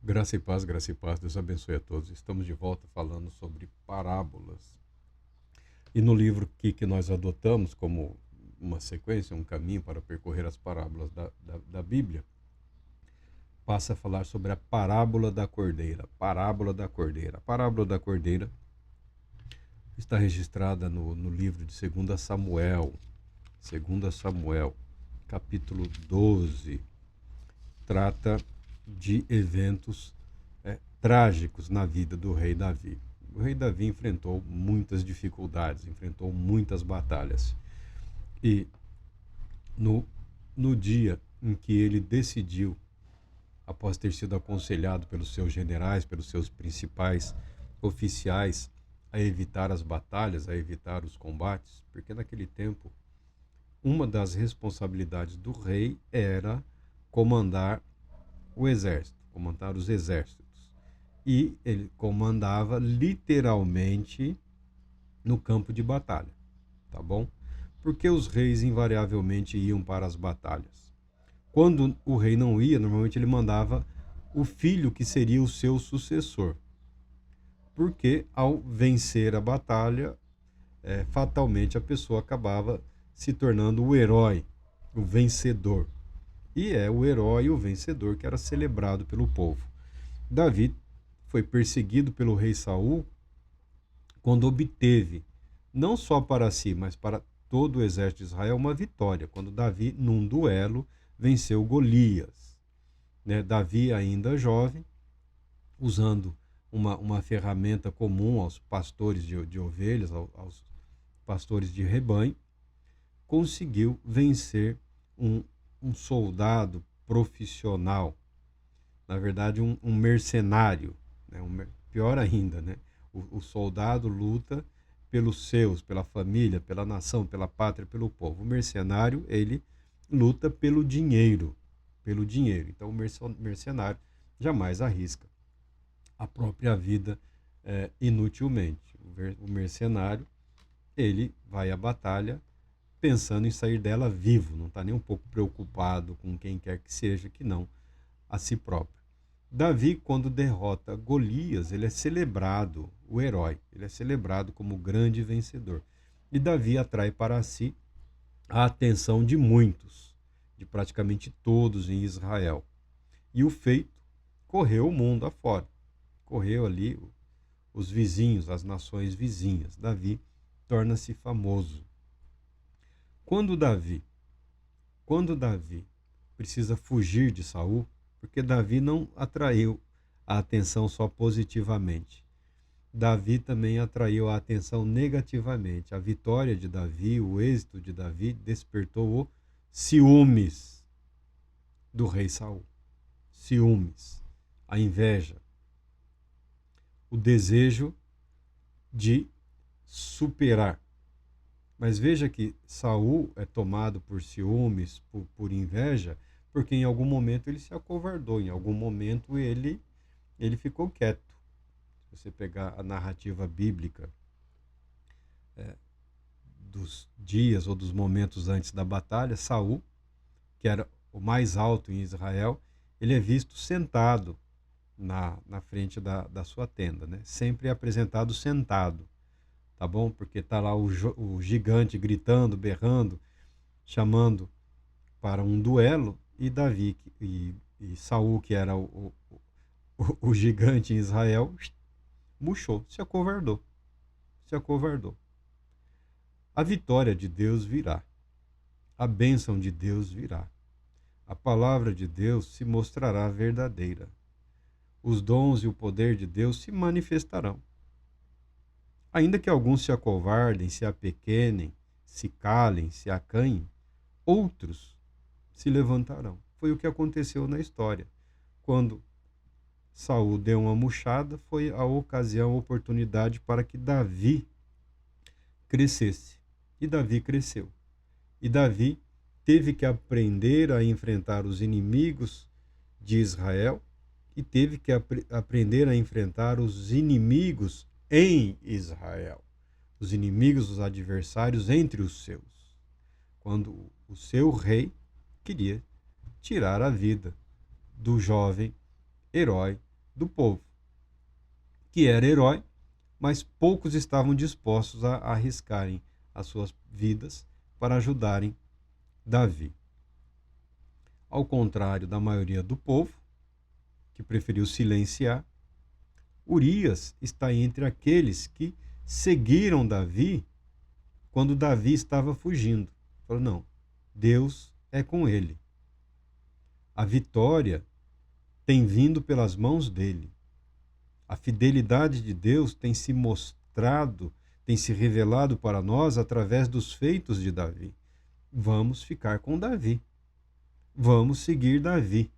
Graça e paz, Deus abençoe a todos. Estamos de volta falando sobre parábolas. E no livro que nós adotamos como uma sequência, um caminho para percorrer as parábolas da Bíblia, passa a falar sobre a parábola da cordeira. Parábola da cordeira. A parábola da cordeira está registrada no livro de 2 Samuel. 2 Samuel, capítulo 12. Trata de eventos trágicos na vida do rei Davi. O rei Davi enfrentou muitas dificuldades, enfrentou muitas batalhas. E no, no dia em que ele decidiu, após ter sido aconselhado pelos seus generais, pelos seus principais oficiais, a evitar as batalhas, a evitar os combates, porque naquele tempo uma das responsabilidades do rei era comandar o exército, comandar os exércitos. E ele comandava literalmente no campo de batalha, tá bom? Porque os reis invariavelmente iam para as batalhas. Quando o rei não ia, normalmente ele mandava o filho que seria o seu sucessor. Porque ao vencer a batalha, fatalmente a pessoa acabava se tornando o herói, o vencedor. E é o herói, o vencedor, que era celebrado pelo povo. Davi foi perseguido pelo rei Saul quando obteve, não só para si, mas para todo o exército de Israel, uma vitória. Quando Davi, num duelo, venceu Golias. Davi, ainda jovem, usando uma ferramenta comum aos pastores de ovelhas, aos pastores de rebanho, conseguiu vencer um soldado profissional, na verdade um mercenário, né? Pior ainda, né? O soldado luta pelos seus, pela família, pela nação, pela pátria, pelo povo. O mercenário, ele luta pelo dinheiro, pelo dinheiro. Então o mercenário jamais arrisca a própria vida inutilmente. O mercenário, ele vai à batalha pensando em sair dela vivo, não está nem um pouco preocupado com quem quer que seja, que não a si próprio. Davi, quando derrota Golias, ele é celebrado, o herói, ele é celebrado como grande vencedor. E Davi atrai para si a atenção de muitos, de praticamente todos em Israel. E o feito correu o mundo afora, correu ali os vizinhos, as nações vizinhas. Davi torna-se famoso. Quando Davi Quando Davi precisa fugir de Saul, porque Davi não atraiu a atenção só positivamente. Davi também atraiu a atenção negativamente. A vitória de Davi, o êxito de Davi, despertou o ciúmes do rei Saul. Ciúmes, a inveja, o desejo de superar. Mas veja que Saul é tomado por ciúmes, por inveja, porque em algum momento ele se acovardou, em algum momento ele ficou quieto. Se você pegar a narrativa bíblica dos dias ou dos momentos antes da batalha, Saul, que era o mais alto em Israel, ele é visto sentado na frente da sua tenda, né? Sempre é apresentado sentado, tá bom? Porque tá lá o gigante gritando, berrando, chamando para um duelo, e Davi e Saul, que era o gigante em Israel, murchou, se acovardou, se acovardou. A vitória de Deus virá, a bênção de Deus virá, a palavra de Deus se mostrará verdadeira, os dons e o poder de Deus se manifestarão. Ainda que alguns se acovardem, se apequenem, se calem, se acanhem, outros se levantarão. Foi o que aconteceu na história. Quando Saul deu uma murchada, foi a ocasião, a oportunidade para que Davi crescesse. E Davi cresceu. E Davi teve que aprender a enfrentar os inimigos de Israel e teve que aprender a enfrentar os inimigos em Israel. Os inimigos, os adversários entre os seus. Quando o seu rei queria tirar a vida do jovem herói do povo, que era herói, mas poucos estavam dispostos a arriscarem as suas vidas para ajudarem Davi. Ao contrário da maioria do povo, que preferiu silenciar, Urias está entre aqueles que seguiram Davi quando Davi estava fugindo. Falou, não, Deus é com ele. A vitória tem vindo pelas mãos dele. A fidelidade de Deus tem se mostrado, tem se revelado para nós através dos feitos de Davi. Vamos ficar com Davi. Vamos seguir Davi.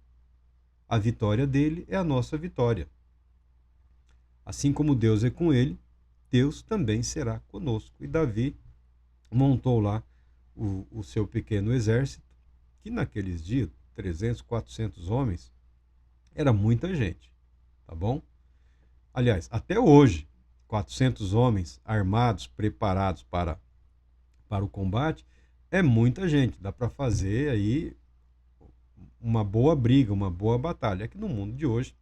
A vitória dele é a nossa vitória. Assim como Deus é com ele, Deus também será conosco. E Davi montou lá o seu pequeno exército, que naqueles dias, 300, 400 homens, era muita gente, tá bom? Aliás, até hoje, 400 homens armados, preparados para o combate, é muita gente. Dá para fazer aí uma boa briga, uma boa batalha. É que no mundo de hoje,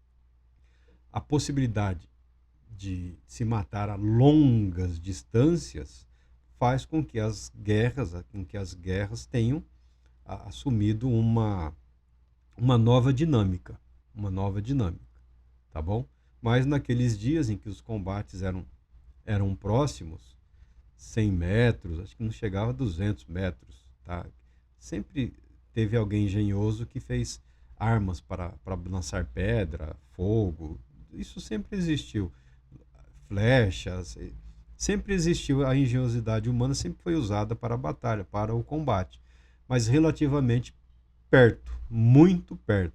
a possibilidade de se matar a longas distâncias faz com que as guerras tenham assumido uma nova dinâmica, tá bom? Mas naqueles dias em que os combates eram próximos, 100 metros, acho que não chegava a 200 metros, tá? Sempre teve alguém engenhoso que fez armas para lançar pedra, fogo, isso sempre existiu. Flechas, sempre existiu, a engenhosidade humana sempre foi usada para a batalha, para o combate, mas relativamente perto, muito perto,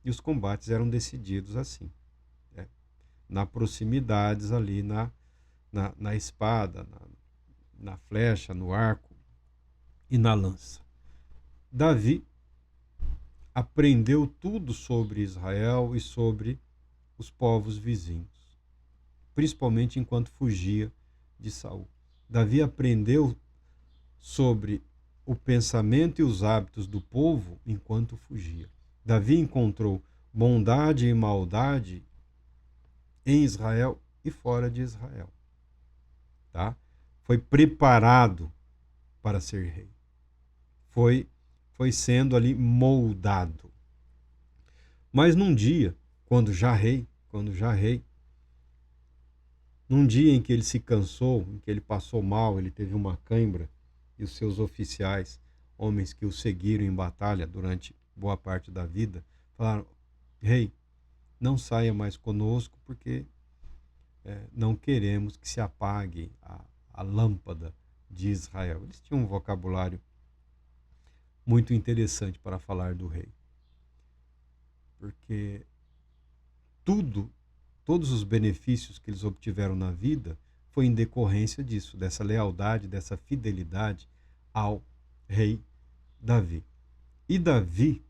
e os combates eram decididos assim, né? Na proximidades ali, na espada, na flecha, no arco e na lança. Davi aprendeu tudo sobre Israel e sobre os povos vizinhos, principalmente enquanto fugia de Saul. Davi aprendeu sobre o pensamento e os hábitos do povo enquanto fugia. Davi encontrou bondade e maldade em Israel e fora de Israel, tá? Foi preparado para ser rei. Foi sendo ali moldado. Mas num dia, quando já rei, num dia em que ele se cansou, em que ele passou mal, ele teve uma cãibra, e os seus oficiais, homens que o seguiram em batalha durante boa parte da vida, falaram, rei, não saia mais conosco, porque não queremos que se apague a lâmpada de Israel. Eles tinham um vocabulário muito interessante para falar do rei. Porque todos os benefícios que eles obtiveram na vida foi em decorrência disso, dessa lealdade, dessa fidelidade ao rei Davi. E Davi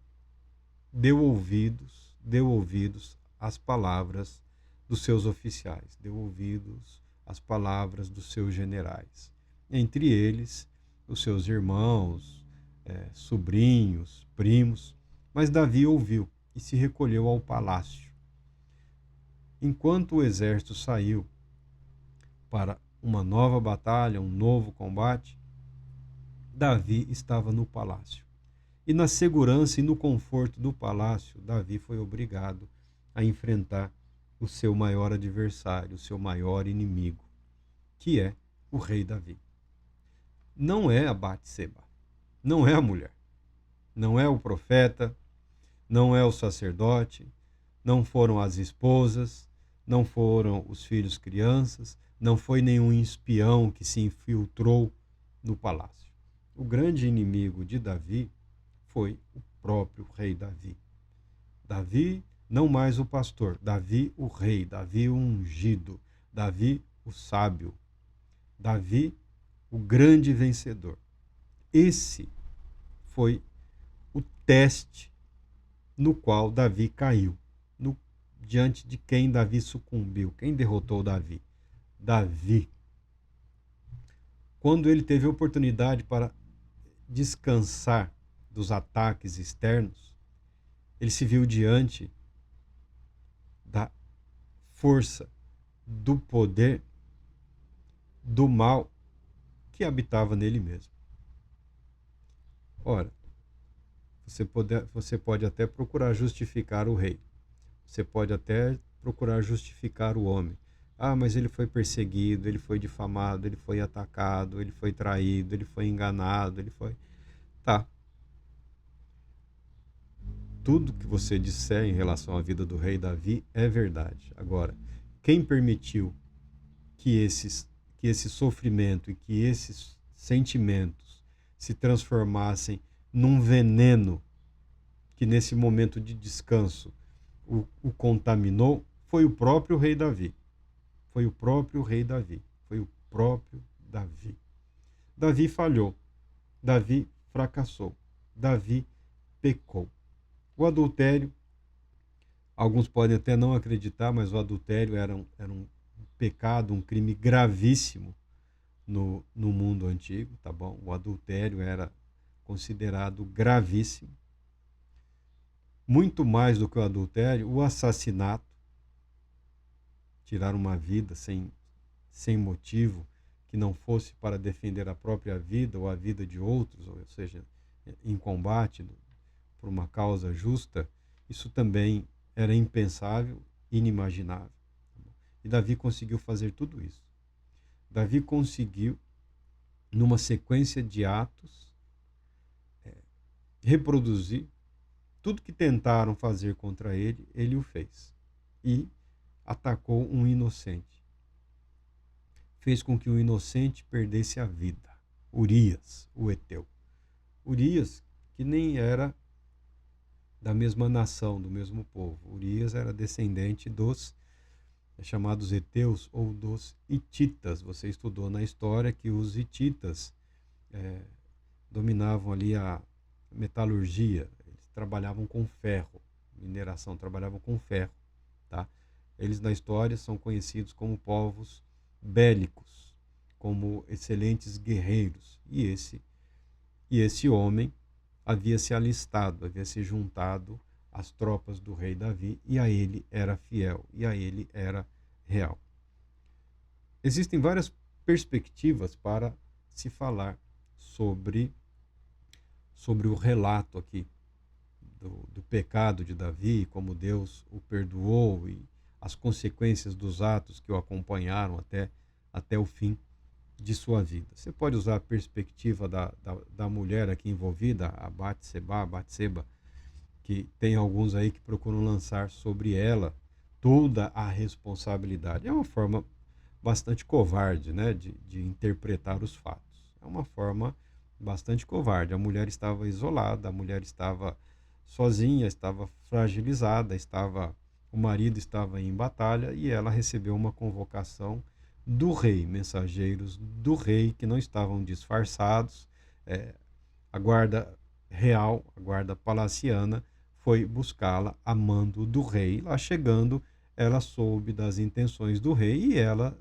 deu ouvidos às palavras dos seus oficiais, deu ouvidos às palavras dos seus generais. Entre eles, os seus irmãos, sobrinhos, primos, mas Davi ouviu e se recolheu ao palácio. Enquanto o exército saiu para uma nova batalha, um novo combate, Davi estava no palácio. E na segurança e no conforto do palácio, Davi foi obrigado a enfrentar o seu maior adversário, o seu maior inimigo, que é o rei Davi. Não é a Batseba, não é a mulher, não é o profeta, não é o sacerdote, não foram as esposas, não foram os filhos crianças, não foi nenhum espião que se infiltrou no palácio. O grande inimigo de Davi foi o próprio rei Davi. Davi, não mais o pastor, Davi o rei, Davi o ungido, Davi o sábio, Davi o grande vencedor. Esse foi o teste no qual Davi caiu, diante de quem Davi sucumbiu. Quem derrotou Davi? Davi. Quando ele teve a oportunidade para descansar dos ataques externos, ele se viu diante da força do poder do mal que habitava nele mesmo. Ora, você pode até procurar justificar o rei. Você pode até procurar justificar o homem. Ah, mas ele foi perseguido, ele foi difamado, ele foi atacado, ele foi traído, ele foi enganado, ele foi... Tá. Tudo que você disser em relação à vida do rei Davi é verdade. Agora, quem permitiu que esse sofrimento e que esses sentimentos se transformassem num veneno que nesse momento de descanso o contaminou, foi o próprio rei Davi. Foi o próprio rei Davi. Foi o próprio Davi. Davi falhou. Davi fracassou. Davi pecou. O adultério, alguns podem até não acreditar, mas o adultério era um pecado, um crime gravíssimo no mundo antigo, tá bom? O adultério era considerado gravíssimo. Muito mais do que o adultério, o assassinato, tirar uma vida sem motivo, que não fosse para defender a própria vida ou a vida de outros, ou seja, em combate por uma causa justa, isso também era impensável, inimaginável. E Davi conseguiu fazer tudo isso. Davi conseguiu, numa sequência de atos, reproduzir tudo que tentaram fazer contra ele, ele o fez. E atacou um inocente. Fez com que o inocente perdesse a vida. Urias, o heteu. Urias, que nem era da mesma nação, do mesmo povo. Urias era descendente dos chamados heteus ou dos hititas. Você estudou na história que os hititas dominavam ali a metalurgia. Eles trabalhavam com ferro, mineração, trabalhavam com ferro, tá? Eles na história são conhecidos como povos bélicos, como excelentes guerreiros. E esse homem havia se alistado, havia se juntado às tropas do rei Davi, e a ele era fiel, e a ele era real. Existem várias perspectivas para se falar sobre o relato aqui do pecado de Davi, como Deus o perdoou e as consequências dos atos que o acompanharam até o fim de sua vida. Você pode usar a perspectiva da mulher aqui envolvida, a Batseba, que tem alguns aí que procuram lançar sobre ela toda a responsabilidade. É uma forma bastante covarde, né, de interpretar os fatos. É uma forma bastante covarde. A mulher estava isolada, a mulher estava sozinha, estava fragilizada, o marido estava em batalha e ela recebeu uma convocação do rei, mensageiros do rei que não estavam disfarçados. A guarda real, a guarda palaciana, foi buscá-la a mando do rei. Lá chegando, ela soube das intenções do rei e ela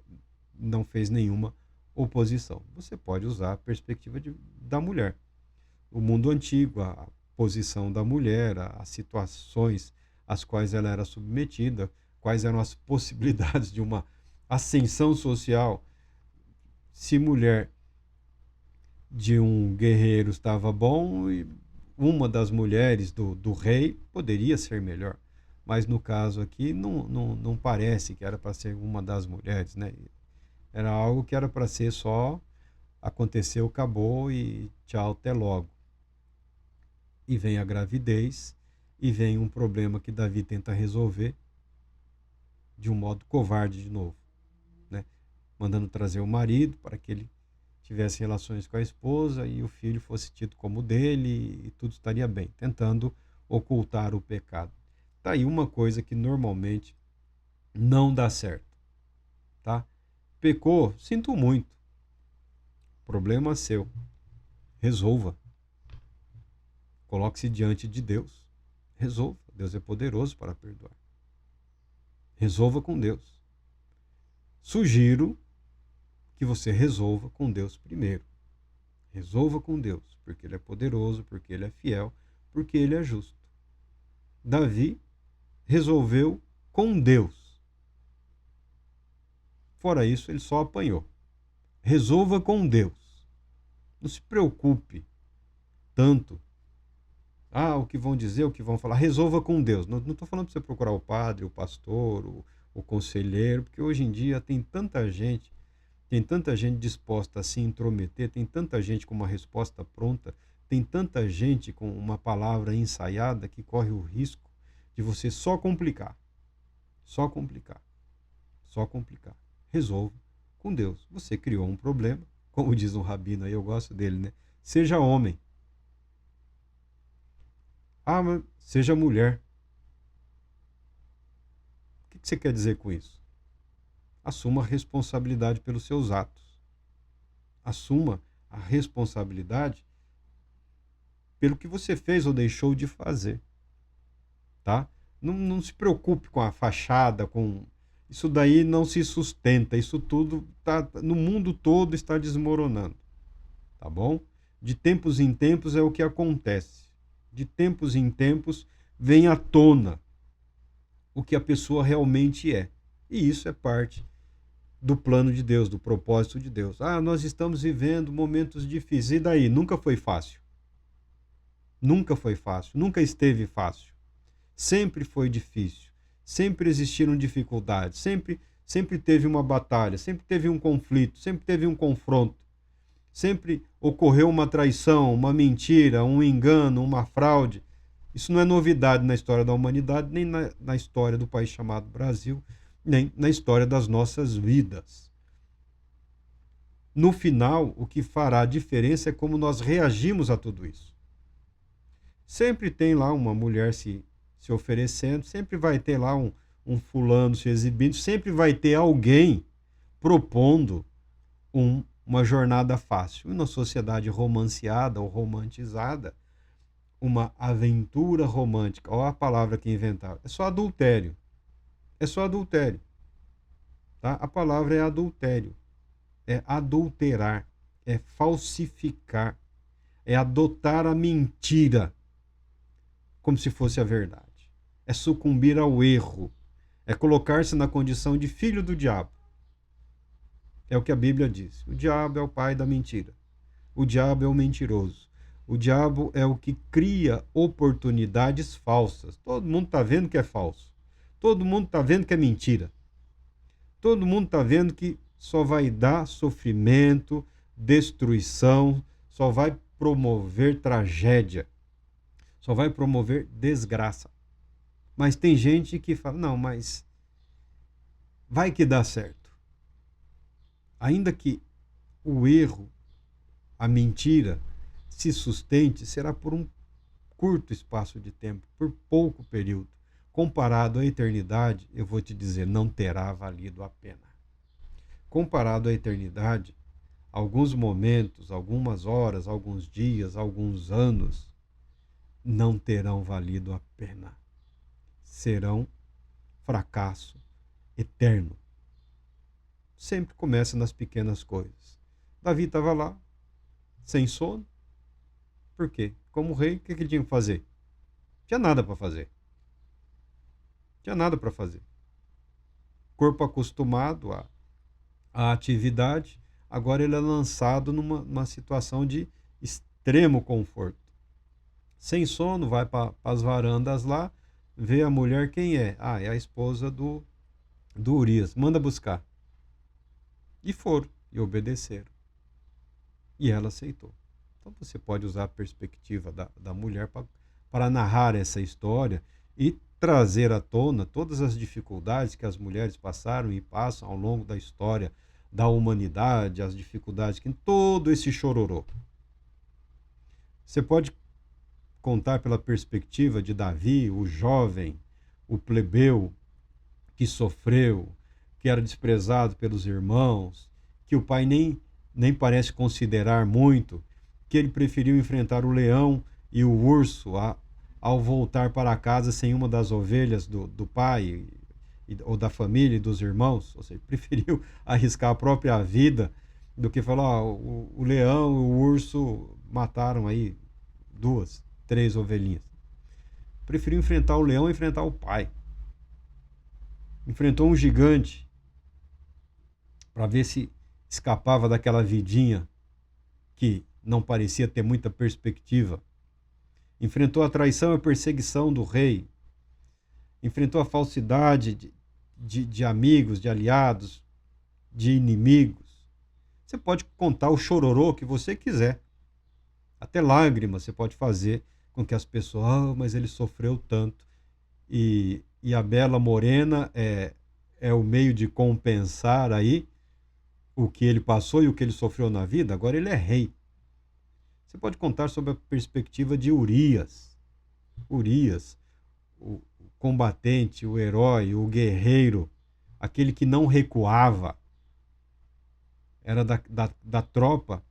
não fez nenhuma oposição. Você pode usar a perspectiva da mulher. O mundo antigo, a posição da mulher, as situações às quais ela era submetida, quais eram as possibilidades de uma ascensão social. Se mulher de um guerreiro estava bom, e uma das mulheres do rei poderia ser melhor. Mas no caso aqui, não parece que era para ser uma das mulheres, né? Era algo que era para ser só aconteceu, acabou e tchau, até logo. E vem a gravidez, e vem um problema que Davi tenta resolver de um modo covarde de novo, né? Mandando trazer o marido para que ele tivesse relações com a esposa e o filho fosse tido como dele e tudo estaria bem, tentando ocultar o pecado. Tá aí uma coisa que normalmente não dá certo, tá? Pecou, sinto muito. Problema seu. Resolva. Coloque-se diante de Deus. Resolva. Deus é poderoso para perdoar. Resolva com Deus. Sugiro que você resolva com Deus primeiro. Resolva com Deus, porque Ele é poderoso, porque Ele é fiel, porque Ele é justo. Davi resolveu com Deus. Fora isso, ele só apanhou. Resolva com Deus. Não se preocupe tanto. O que vão dizer, o que vão falar. Resolva com Deus. Não estou falando para você procurar o padre, o pastor, o conselheiro, porque hoje em dia tem tanta gente disposta a se intrometer, tem tanta gente com uma resposta pronta, tem tanta gente com uma palavra ensaiada que corre o risco de você só complicar. Só complicar. Só complicar. Resolva com Deus. Você criou um problema, como diz um rabino aí, eu gosto dele, né? Seja homem. Mas seja mulher. O que você quer dizer com isso? Assuma a responsabilidade pelos seus atos. Assuma a responsabilidade pelo que você fez ou deixou de fazer. Tá? Não se preocupe com a fachada, com isso daí não se sustenta. Isso tudo no mundo todo está desmoronando. Tá bom? De tempos em tempos é o que acontece. De tempos em tempos vem à tona o que a pessoa realmente é. E isso é parte do plano de Deus, do propósito de Deus. Nós estamos vivendo momentos difíceis. E daí? Nunca foi fácil. Nunca foi fácil. Nunca esteve fácil. Sempre foi difícil. Sempre existiram dificuldades. Sempre teve uma batalha. Sempre teve um conflito. Sempre teve um confronto. Sempre ocorreu uma traição, uma mentira, um engano, uma fraude. Isso não é novidade na história da humanidade, nem na história do país chamado Brasil, nem na história das nossas vidas. No final, o que fará a diferença é como nós reagimos a tudo isso. Sempre tem lá uma mulher se oferecendo, sempre vai ter lá um fulano se exibindo, sempre vai ter alguém propondo uma jornada fácil. E na sociedade romanceada ou romantizada, uma aventura romântica, olha a palavra que inventaram, é só adultério. É só adultério. Tá? A palavra é adultério. É adulterar. É falsificar. É adotar a mentira como se fosse a verdade. É sucumbir ao erro. É colocar-se na condição de filho do diabo. É o que a Bíblia diz. O diabo é o pai da mentira. O diabo é o mentiroso. O diabo é o que cria oportunidades falsas. Todo mundo está vendo que é falso. Todo mundo está vendo que é mentira. Todo mundo está vendo que só vai dar sofrimento, destruição, só vai promover tragédia, só vai promover desgraça. Mas tem gente que fala, não, mas vai que dá certo. Ainda que o erro, a mentira, se sustente, será por um curto espaço de tempo, por pouco período. Comparado à eternidade, eu vou te dizer, não terá valido a pena. Comparado à eternidade, alguns momentos, algumas horas, alguns dias, alguns anos, não terão valido a pena. Serão fracasso eterno. Sempre começa nas pequenas coisas. Davi estava lá, sem sono. Por quê? Como rei, o que ele tinha que fazer? Não tinha nada para fazer. Tinha nada para fazer. Corpo acostumado à atividade, agora ele é lançado numa situação de extremo conforto. Sem sono, vai para as varandas lá, vê a mulher, quem é? É a esposa do Urias. Manda buscar. E foram, e obedeceram. E ela aceitou. Então você pode usar a perspectiva da mulher para narrar essa história e trazer à tona todas as dificuldades que as mulheres passaram e passam ao longo da história da humanidade, as dificuldades que todo esse chororô. Você pode contar pela perspectiva de Davi, o jovem, o plebeu, que sofreu, que era desprezado pelos irmãos, que o pai nem parece considerar muito, que ele preferiu enfrentar o leão e o urso ao voltar para casa sem uma das ovelhas do pai ou da família e dos irmãos, ou seja, preferiu arriscar a própria vida do que falar, o leão e o urso mataram aí 2, 3 ovelhinhas. Preferiu enfrentar o leão e enfrentar o pai. Enfrentou um gigante. para ver se escapava daquela vidinha que não parecia ter muita perspectiva. Enfrentou a traição e a perseguição do rei. Enfrentou a falsidade de amigos, de aliados, de inimigos. Você pode contar o chororô que você quiser. Até lágrimas você pode fazer com que as pessoas... mas ele sofreu tanto. E a bela morena é o meio de compensar aí o que ele passou e o que ele sofreu na vida. Agora ele é rei. Você pode contar sobre a perspectiva de Urias. Urias, o combatente, o herói, o guerreiro, aquele que não recuava. Era da tropa,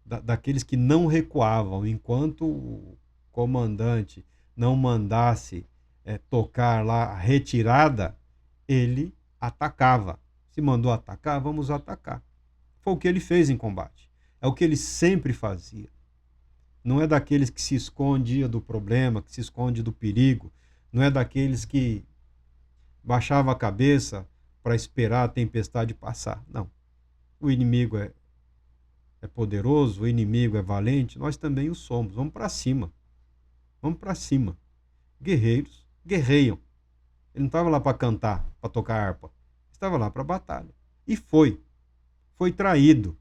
daqueles que não recuavam. Enquanto o comandante não mandasse tocar lá a retirada, ele atacava. Se mandou atacar, vamos atacar. Foi o que ele fez em combate. É o que ele sempre fazia. Não é daqueles que se escondia do problema, que se esconde do perigo. Não é daqueles que baixava a cabeça para esperar a tempestade passar. Não. O inimigo é poderoso, o inimigo é valente, nós também o somos. Vamos para cima. Vamos para cima. Guerreiros guerreiam. Ele não estava lá para cantar, para tocar harpa. Estava lá para a batalha. E foi. Foi traído.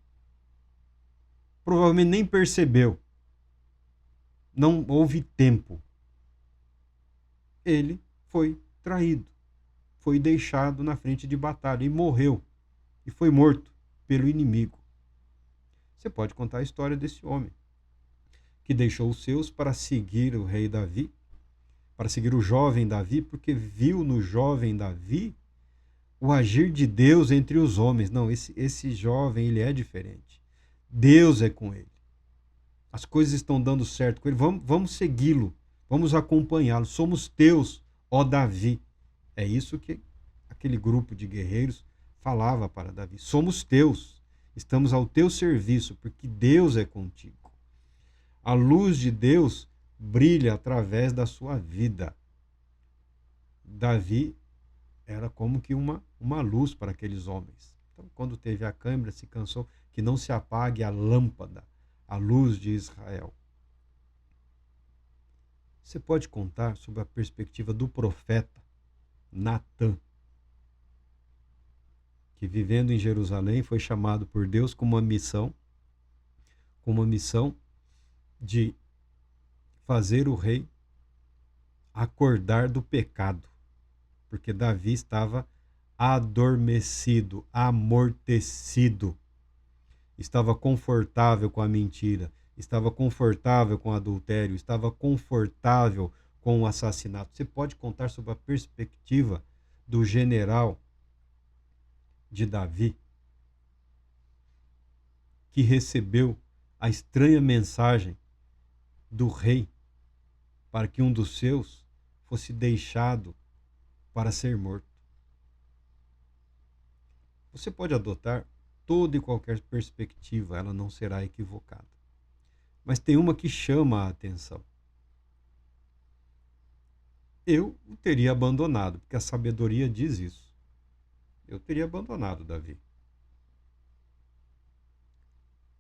Provavelmente nem percebeu. Não houve tempo. Ele foi traído. Foi deixado na frente de batalha e morreu. E foi morto pelo inimigo. Você pode contar a história desse homem que deixou os seus para seguir o rei Davi, para seguir o jovem Davi, porque viu no jovem Davi o agir de Deus entre os homens. Não, esse jovem, ele é diferente. Deus é com ele. As coisas estão dando certo com ele. Vamos segui-lo, vamos acompanhá-lo. Somos teus, ó Davi. É isso que aquele grupo de guerreiros falava para Davi. Somos teus, estamos ao teu serviço, porque Deus é contigo. A luz de Deus brilha através da sua vida. Davi era como que uma luz para aqueles homens. Então, quando teve a câimbra, se cansou, que não se apague a lâmpada, a luz de Israel. Você pode contar sobre a perspectiva do profeta Natã, que vivendo em Jerusalém foi chamado por Deus com uma missão de fazer o rei acordar do pecado, porque Davi estava adormecido, amortecido, estava confortável com a mentira, estava confortável com o adultério, estava confortável com o assassinato. Você pode contar sobre a perspectiva do general de Davi, que recebeu a estranha mensagem do rei para que um dos seus fosse deixado para ser morto. Você pode adotar toda e qualquer perspectiva, ela não será equivocada. Mas tem uma que chama a atenção. Eu o teria abandonado, porque a sabedoria diz isso. Eu teria abandonado Davi.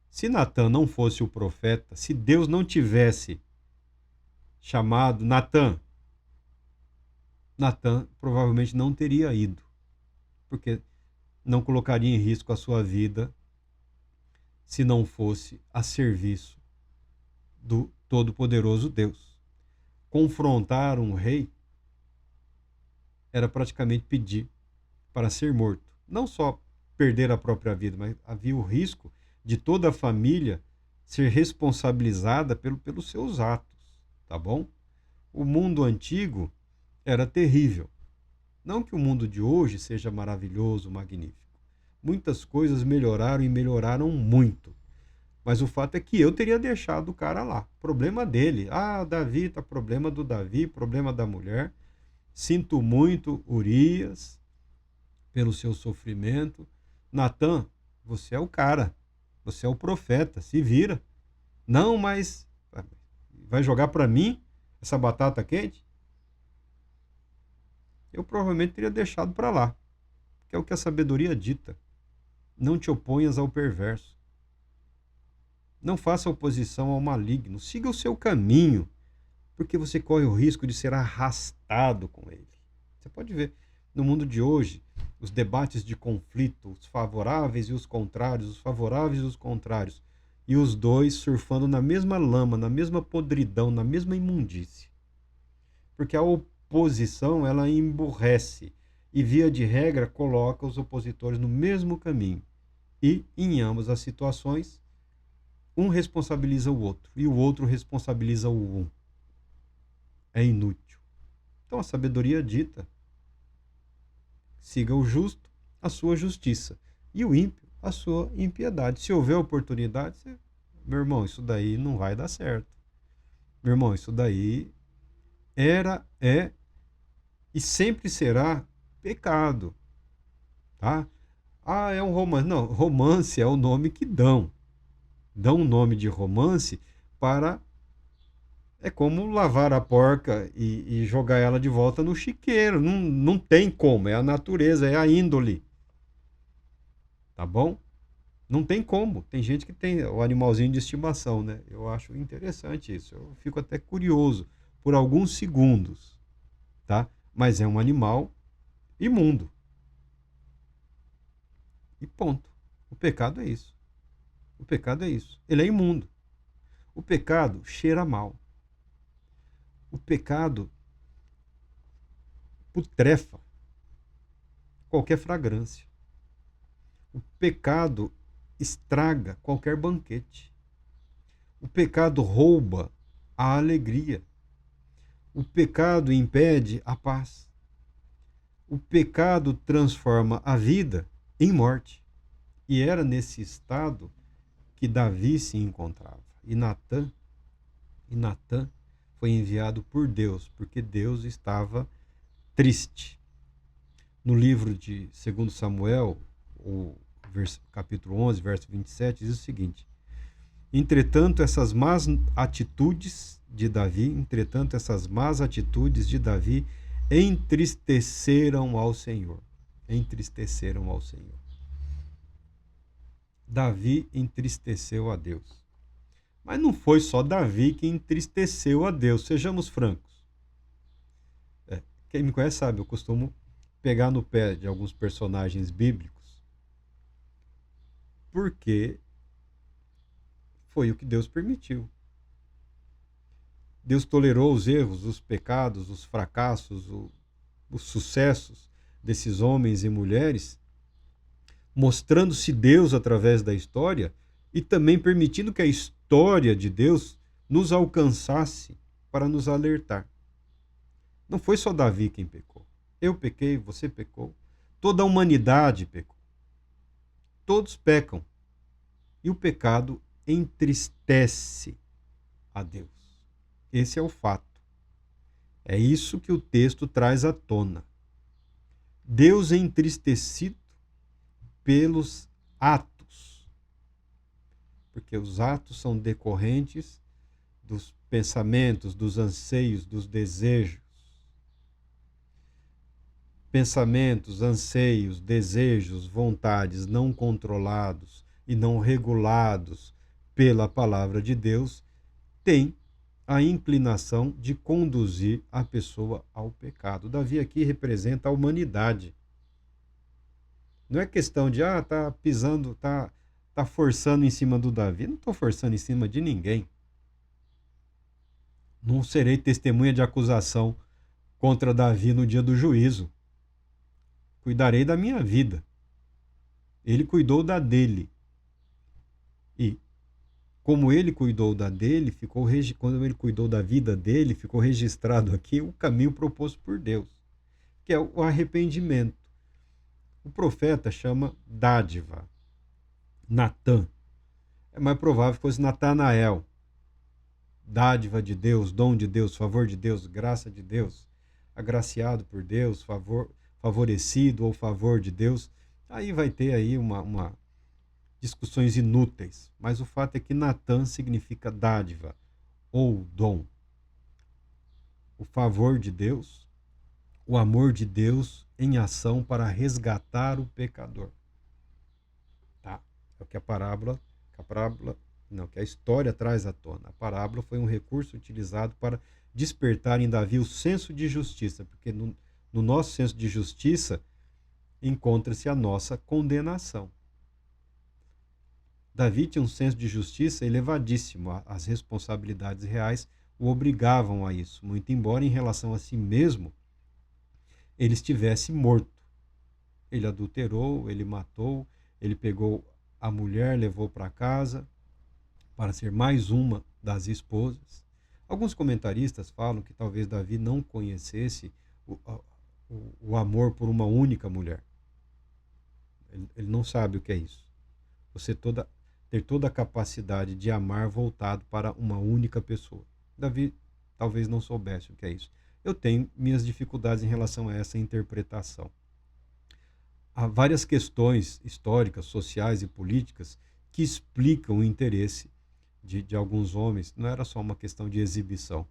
Se Natã não fosse o profeta, se Deus não tivesse chamado Natã provavelmente não teria ido, porque não colocaria em risco a sua vida se não fosse a serviço do Todo-Poderoso Deus. Confrontar um rei era praticamente pedir para ser morto. Não só perder a própria vida, mas havia o risco de toda a família ser responsabilizada pelos seus atos, tá bom? O mundo antigo era terrível. Não que o mundo de hoje seja maravilhoso, magnífico. Muitas coisas melhoraram e melhoraram muito. Mas o fato é que eu teria deixado o cara lá. Problema dele. Ah, Davi, tá problema do Davi, problema da mulher. Sinto muito, Urias, pelo seu sofrimento. Natã, você é o cara. Você é o profeta. Se vira. Não, mas vai jogar para mim essa batata quente? Eu provavelmente teria deixado para lá. Que é o que a sabedoria dita. Não te oponhas ao perverso. Não faça oposição ao maligno. Siga o seu caminho, porque você corre o risco de ser arrastado com ele. Você pode ver, no mundo de hoje, os debates de conflito, os favoráveis e os contrários, os favoráveis e os contrários, e os dois surfando na mesma lama, na mesma podridão, na mesma imundície. Porque a oposição, ela emburrece e, via de regra, coloca os opositores no mesmo caminho. E, em ambas as situações, um responsabiliza o outro e o outro responsabiliza o um. É inútil. Então a sabedoria dita: siga o justo a sua justiça e o ímpio a sua impiedade. Se houver oportunidade, meu irmão, isso daí não vai dar certo. Meu irmão, isso daí era, é e sempre será pecado. Tá? Ah, é um romance. Não, romance é o nome que dão. Dão um nome de romance para... É como lavar a porca e jogar ela de volta no chiqueiro. Não, não tem como. É a natureza, é a índole. Tá bom? Não tem como. Tem gente que tem o animalzinho de estimação, né? Eu acho interessante isso. Eu fico até curioso por alguns segundos, tá? Mas é um animal imundo. E ponto. O pecado é isso. O pecado é isso. Ele é imundo. O pecado cheira mal. O pecado putrefa qualquer fragrância. O pecado estraga qualquer banquete. O pecado rouba a alegria. O pecado impede a paz. O pecado transforma a vida em morte. E era nesse estado que Davi se encontrava. E Natã foi enviado por Deus, porque Deus estava triste. No livro de 2 Samuel, o capítulo 11, verso 27, diz o seguinte: entretanto, essas más atitudes de Davi entristeceram ao Senhor. Entristeceram ao Senhor. Davi entristeceu a Deus. Mas não foi só Davi que entristeceu a Deus, sejamos francos. Quem me conhece sabe, eu costumo pegar no pé de alguns personagens bíblicos, porque foi o que Deus permitiu. Deus tolerou os erros, os pecados, os fracassos, os sucessos desses homens e mulheres, mostrando-se Deus através da história e também permitindo que a história de Deus nos alcançasse para nos alertar. Não foi só Davi quem pecou. Eu pequei, você pecou. Toda a humanidade pecou. Todos pecam. E o pecado entristece a Deus. Esse é o fato. É isso que o texto traz à tona. Deus é entristecido pelos atos. Porque os atos são decorrentes dos pensamentos, dos anseios, dos desejos. Pensamentos, anseios, desejos, vontades não controlados e não regulados pela palavra de Deus têm a inclinação de conduzir a pessoa ao pecado. Davi aqui representa a humanidade. Não é questão de, tá pisando, tá forçando em cima do Davi. Não estou forçando em cima de ninguém. Não serei testemunha de acusação contra Davi no dia do juízo. Cuidarei da minha vida. Ele cuidou da dele. E como ele cuidou da dele, quando ele cuidou da vida dele, ficou registrado aqui o caminho proposto por Deus, que é o arrependimento. O profeta chama dádiva, Natã. É mais provável que fosse Natanael. Dádiva de Deus, dom de Deus, favor de Deus, graça de Deus, agraciado por Deus, favorecido ou favor de Deus. Aí vai ter aí uma discussões inúteis, mas o fato é que Natã significa dádiva ou dom. O favor de Deus, o amor de Deus em ação para resgatar o pecador. É o que que a história traz à tona. A parábola foi um recurso utilizado para despertar em Davi o senso de justiça, porque no nosso senso de justiça encontra-se a nossa condenação. Davi tinha um senso de justiça elevadíssimo. As responsabilidades reais o obrigavam a isso, muito embora em relação a si mesmo ele estivesse morto. Ele adulterou, ele matou, ele pegou a mulher, levou para casa para ser mais uma das esposas. Alguns comentaristas falam que talvez Davi não conhecesse o amor por uma única mulher. Ele não sabe o que é isso. Ter toda a capacidade de amar voltado para uma única pessoa. Davi talvez não soubesse o que é isso. Eu tenho minhas dificuldades em relação a essa interpretação. Há várias questões históricas, sociais e políticas que explicam o interesse de alguns homens. Não era só uma questão de exibição,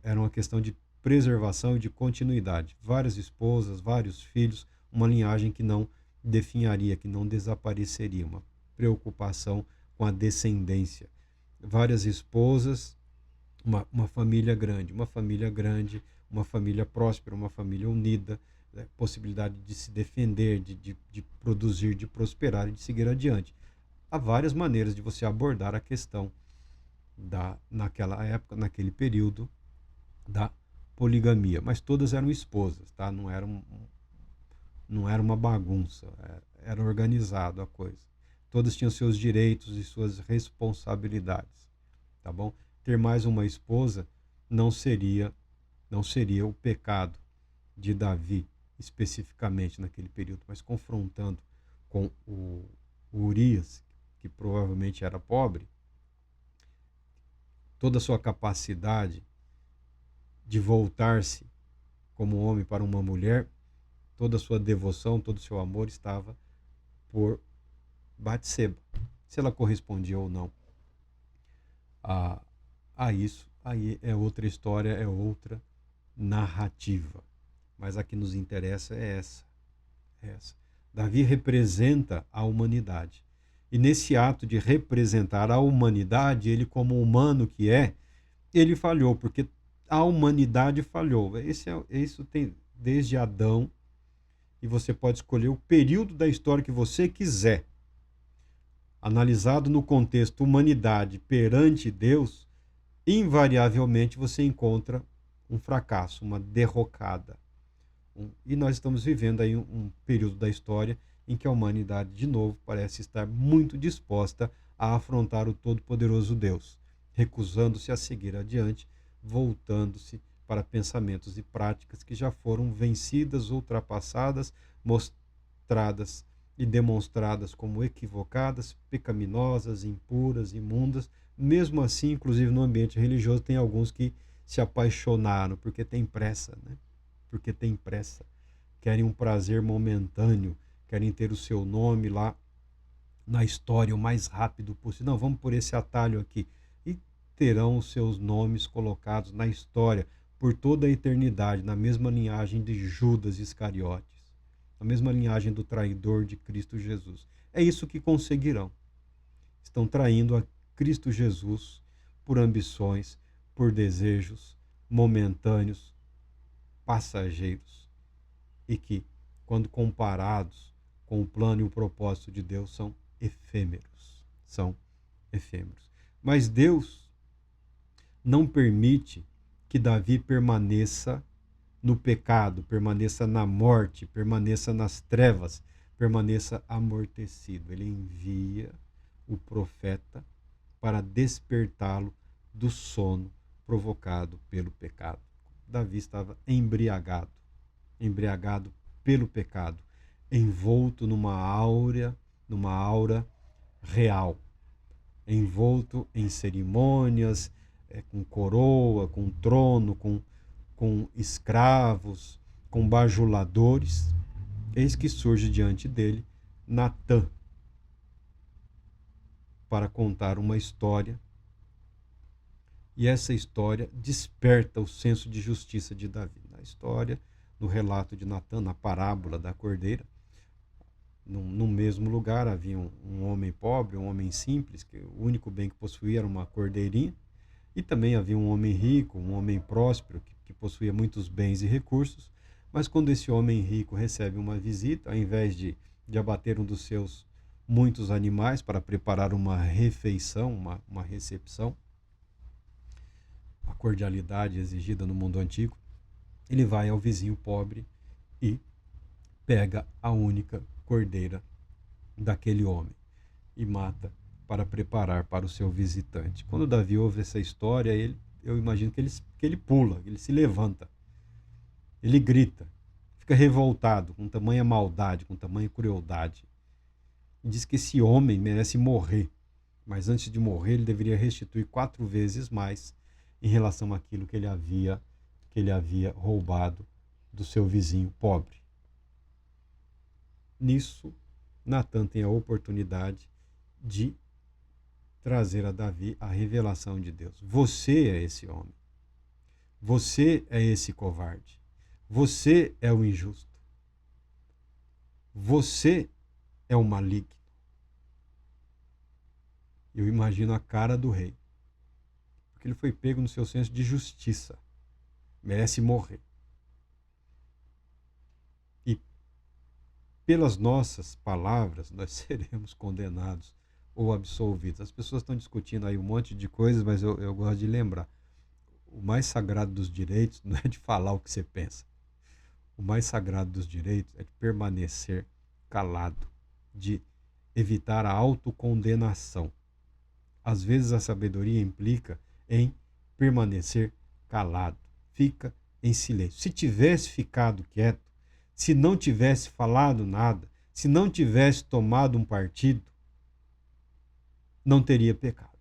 era uma questão de preservação e de continuidade. Várias esposas, vários filhos, uma linhagem que não definharia, que não desapareceria, uma preocupação com a descendência. Várias esposas, uma família grande, uma família próspera, uma família unida, possibilidade de se defender, de produzir, de prosperar e de seguir adiante. Há várias maneiras de você abordar a questão naquela época, naquele período, da poligamia, mas todas eram esposas, tá? Não era uma bagunça, era organizado a coisa. Todas tinham seus direitos e suas responsabilidades, tá bom? Ter mais uma esposa não seria o pecado de Davi, especificamente naquele período, mas confrontando com o Urias, que provavelmente era pobre, toda a sua capacidade de voltar-se como homem para uma mulher, toda a sua devoção, todo o seu amor estava por Batseba. Se ela correspondia ou não a isso, aí é outra história, é outra narrativa. Mas a que nos interessa é essa. Davi representa a humanidade. E nesse ato de representar a humanidade, ele como humano que é, ele falhou, porque a humanidade falhou. Isso tem desde Adão, e você pode escolher o período da história que você quiser. Analisado no contexto humanidade perante Deus, invariavelmente você encontra um fracasso, uma derrocada. E nós estamos vivendo aí um período da história em que a humanidade, de novo, parece estar muito disposta a afrontar o Todo-Poderoso Deus, recusando-se a seguir adiante, voltando-se para pensamentos e práticas que já foram vencidas, ultrapassadas, mostradas e demonstradas como equivocadas, pecaminosas, impuras, imundas. Mesmo assim, inclusive no ambiente religioso, tem alguns que se apaixonaram porque tem pressa, né? Porque tem pressa. Querem um prazer momentâneo, querem ter o seu nome lá na história o mais rápido possível. Não, vamos por esse atalho aqui. E terão os seus nomes colocados na história por toda a eternidade, na mesma linhagem de Judas Iscariotes, na mesma linhagem do traidor de Cristo Jesus. É isso que conseguirão. Estão traindo a Cristo Jesus por ambições, por desejos momentâneos, passageiros, e que, quando comparados com o plano e o propósito de Deus, são efêmeros. São efêmeros. Mas Deus não permite que Davi permaneça no pecado, permaneça na morte, permaneça nas trevas, permaneça amortecido. Ele envia o profeta para despertá-lo do sono provocado pelo pecado. Davi estava embriagado pelo pecado, envolto numa aura real, envolto em cerimônias, com coroa, com trono, com escravos, com bajuladores. Eis que surge diante dele Natã para contar uma história. E essa história desperta o senso de justiça de Davi. Na história, no relato de Natã, na parábola da cordeira, No mesmo lugar havia um homem pobre, um homem simples, que o único bem que possuía era uma cordeirinha, e também havia um homem rico, um homem próspero, que possuía muitos bens e recursos, mas quando esse homem rico recebe uma visita, ao invés de abater um dos seus muitos animais para preparar uma refeição, uma recepção, a cordialidade exigida no mundo antigo, ele vai ao vizinho pobre e pega a única cordeira daquele homem e mata para preparar para o seu visitante. Quando Davi ouve essa história, eu imagino que ele pula, ele se levanta, ele grita, fica revoltado com tamanha maldade, com tamanha crueldade. E diz que esse homem merece morrer, mas antes de morrer ele deveria restituir 4 vezes mais em relação àquilo que ele havia roubado do seu vizinho pobre. Nisso, Natan tem a oportunidade de trazer a Davi a revelação de Deus. Você é esse homem. Você é esse covarde. Você é o injusto. Você é o maligno. Eu imagino a cara do rei. Porque ele foi pego no seu senso de justiça. Merece morrer. E pelas nossas palavras, nós seremos condenados ou absolvidos. As pessoas estão discutindo aí um monte de coisas, mas eu gosto de lembrar. O mais sagrado dos direitos não é de falar o que você pensa. O mais sagrado dos direitos é de permanecer calado, de evitar a autocondenação. Às vezes a sabedoria implica em permanecer calado. Fica em silêncio. Se tivesse ficado quieto, se não tivesse falado nada, se não tivesse tomado um partido, não teria pecado.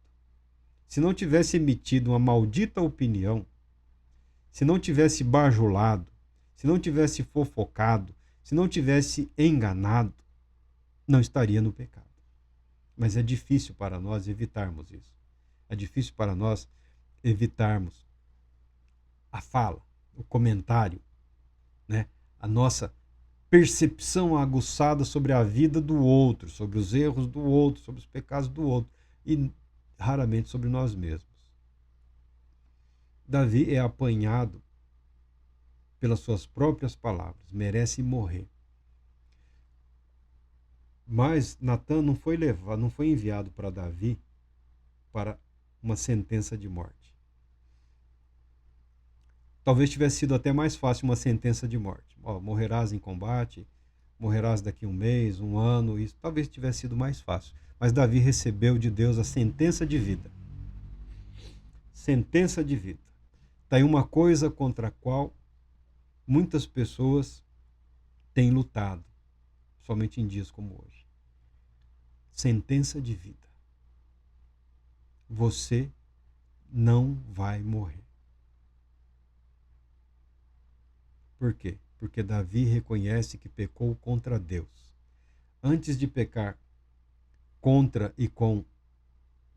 Se não tivesse emitido uma maldita opinião, se não tivesse bajulado, se não tivesse fofocado, se não tivesse enganado, não estaria no pecado. Mas é difícil para nós evitarmos isso. É difícil para nós evitarmos a fala, o comentário, né? A nossa percepção aguçada sobre a vida do outro, sobre os erros do outro, sobre os pecados do outro e raramente sobre nós mesmos. Davi é apanhado pelas suas próprias palavras, merece morrer. Mas Natan não foi enviado para Davi para uma sentença de morte. Talvez tivesse sido até mais fácil uma sentença de morte. Morrerás em combate, morrerás daqui 1 mês, 1 ano, isso talvez tivesse sido mais fácil. Mas Davi recebeu de Deus a sentença de vida. Sentença de vida. Está aí uma coisa contra a qual muitas pessoas têm lutado, somente em dias como hoje. Sentença de vida. Você não vai morrer. Por quê? Porque Davi reconhece que pecou contra Deus. Antes de pecar contra e com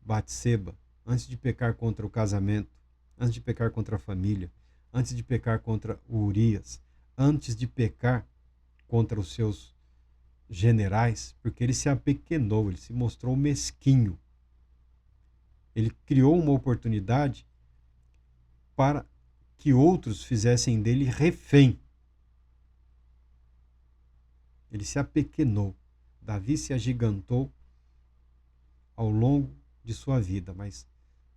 Batseba, antes de pecar contra o casamento, antes de pecar contra a família, antes de pecar contra o Urias, antes de pecar contra os seus generais, porque ele se apequenou, ele se mostrou mesquinho. Ele criou uma oportunidade para que outros fizessem dele refém. Ele se apequenou. Davi se agigantou ao longo de sua vida, mas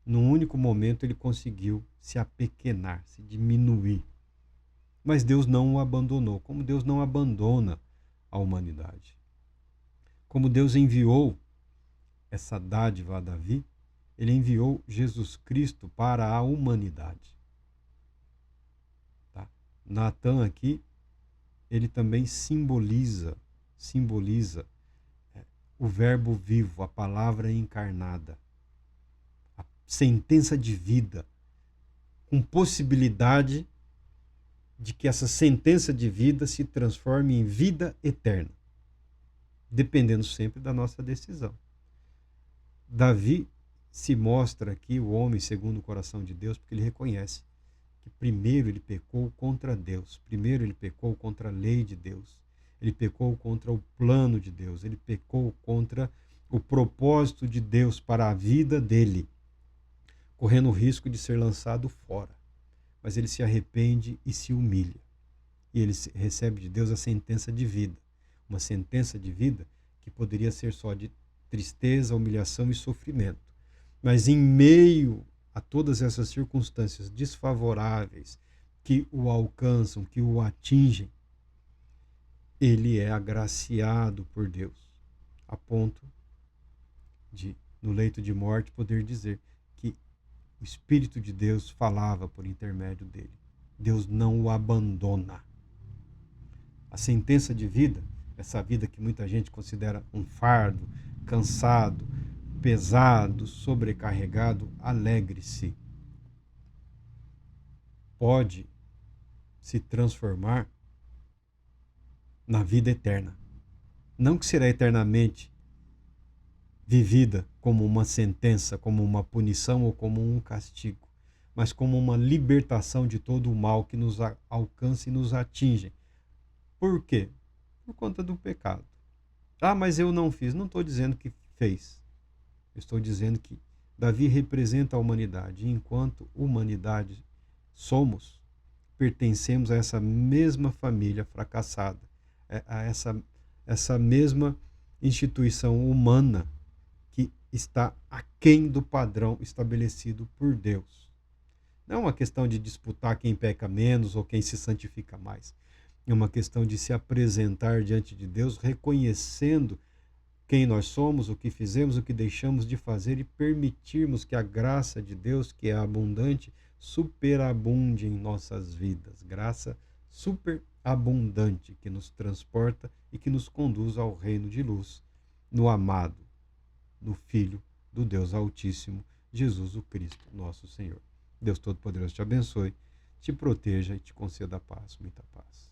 num único momento ele conseguiu se apequenar, se diminuir. Mas Deus não o abandonou, como Deus não abandona a humanidade. Como Deus enviou essa dádiva a Davi, ele enviou Jesus Cristo para a humanidade. Tá? Natan aqui, ele também simboliza o verbo vivo, a palavra encarnada, a sentença de vida, com possibilidade de que essa sentença de vida se transforme em vida eterna, dependendo sempre da nossa decisão. Davi se mostra aqui o homem segundo o coração de Deus, porque ele reconhece que primeiro ele pecou contra Deus, primeiro ele pecou contra a lei de Deus, ele pecou contra o plano de Deus, ele pecou contra o propósito de Deus para a vida dele, correndo o risco de ser lançado fora. Mas ele se arrepende e se humilha. E ele recebe de Deus a sentença de vida. Uma sentença de vida que poderia ser só de tristeza, humilhação e sofrimento. Mas em meio a todas essas circunstâncias desfavoráveis que o alcançam, que o atingem, ele é agraciado por Deus, a ponto de, no leito de morte, poder dizer que o Espírito de Deus falava por intermédio dele. Deus não o abandona. A sentença de vida, essa vida que muita gente considera um fardo, cansado, pesado, sobrecarregado, alegre-se. Pode se transformar na vida eterna. Não que será eternamente vivida como uma sentença, como uma punição ou como um castigo, mas como uma libertação de todo o mal que nos alcança e nos atinge. Por quê? Por conta do pecado. Ah, mas eu não fiz. Não estou dizendo que fez. Eu estou dizendo que Davi representa a humanidade. E enquanto humanidade somos, pertencemos a essa mesma família fracassada, a essa mesma instituição humana que está aquém do padrão estabelecido por Deus. Não é uma questão de disputar quem peca menos ou quem se santifica mais. É uma questão de se apresentar diante de Deus, reconhecendo quem nós somos, o que fizemos, o que deixamos de fazer e permitirmos que a graça de Deus, que é abundante, superabunde em nossas vidas. Graça superabundante que nos transporta e que nos conduz ao reino de luz, no amado, no Filho do Deus Altíssimo, Jesus o Cristo, nosso Senhor. Deus Todo-Poderoso te abençoe, te proteja e te conceda paz, muita paz.